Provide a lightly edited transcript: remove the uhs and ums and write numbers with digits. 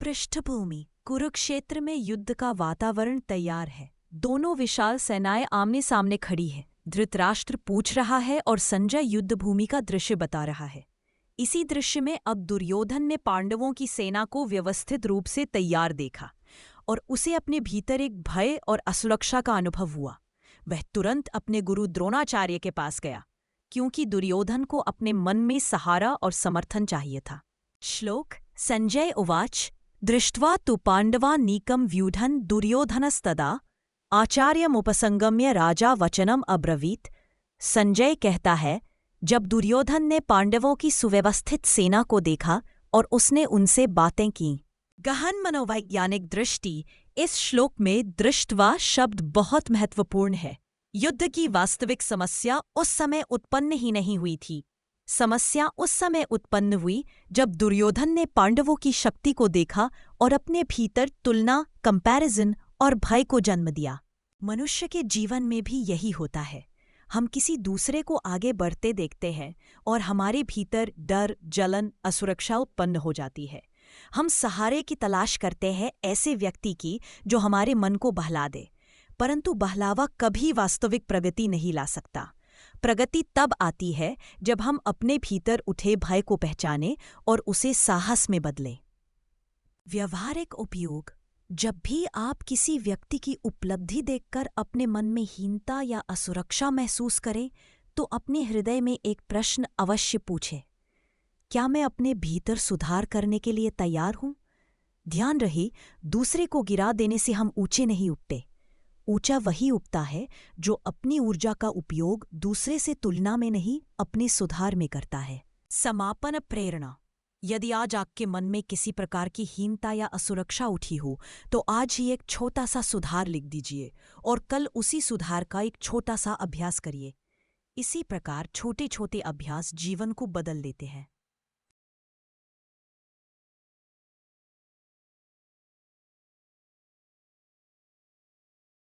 पृष्ठभूमि। कुरुक्षेत्र में युद्ध का वातावरण तैयार है। दोनों विशाल सेनाएं आमने सामने खड़ी है। धृतराष्ट्र पूछ रहा है और संजय युद्धभूमि का दृश्य बता रहा है। इसी दृश्य में अब दुर्योधन ने पांडवों की सेना को व्यवस्थित रूप से तैयार देखा और उसे अपने भीतर एक भय और असुरक्षा का अनुभव हुआ। वह तुरंत अपने गुरु द्रोणाचार्य के पास गया, क्योंकि दुर्योधन को अपने मन में सहारा और समर्थन चाहिए था। श्लोक। संजय उवाच दृष्ट्वा तु पाण्डवानीकं व्यूढन् दुर्योधनस्तदा आचार्यमुपसंगम्य राजा वचनम अब्रवीत। संजय कहता है, जब दुर्योधन ने पांडवों की सुव्यवस्थित सेना को देखा और उसने उनसे बातें की। गहन मनोवैज्ञानिक दृष्टि। इस श्लोक में दृष्ट्वा शब्द बहुत महत्वपूर्ण है। युद्ध की वास्तविक समस्या उस समय उत्पन्न ही नहीं हुई थी। समस्या उस समय उत्पन्न हुई जब दुर्योधन ने पांडवों की शक्ति को देखा और अपने भीतर तुलना, कंपैरिजन और भय को जन्म दिया। मनुष्य के जीवन में भी यही होता है। हम किसी दूसरे को आगे बढ़ते देखते हैं और हमारे भीतर डर, जलन, असुरक्षा उत्पन्न हो जाती है। हम सहारे की तलाश करते हैं ऐसे व्यक्ति की जो हमारे मन को बहला दे, परंतु बहलावा कभी वास्तविक प्रगति नहीं ला सकता। प्रगति तब आती है जब हम अपने भीतर उठे भय को पहचानें और उसे साहस में बदलें। व्यवहारिक उपयोग। जब भी आप किसी व्यक्ति की उपलब्धि देखकर अपने मन में हीनता या असुरक्षा महसूस करें, तो अपने हृदय में एक प्रश्न अवश्य पूछें, क्या मैं अपने भीतर सुधार करने के लिए तैयार हूं? ध्यान रहे, दूसरे को गिरा देने से हम ऊंचे नहीं उठते। ऊंचा वही उठता है जो अपनी ऊर्जा का उपयोग दूसरे से तुलना में नहीं, अपने सुधार में करता है। समापन प्रेरणा। यदि आज आपके मन में किसी प्रकार की हीनता या असुरक्षा उठी हो, तो आज ही एक छोटा सा सुधार लिख दीजिए और कल उसी सुधार का एक छोटा सा अभ्यास करिए। इसी प्रकार छोटे छोटे अभ्यास जीवन को बदल देते हैं।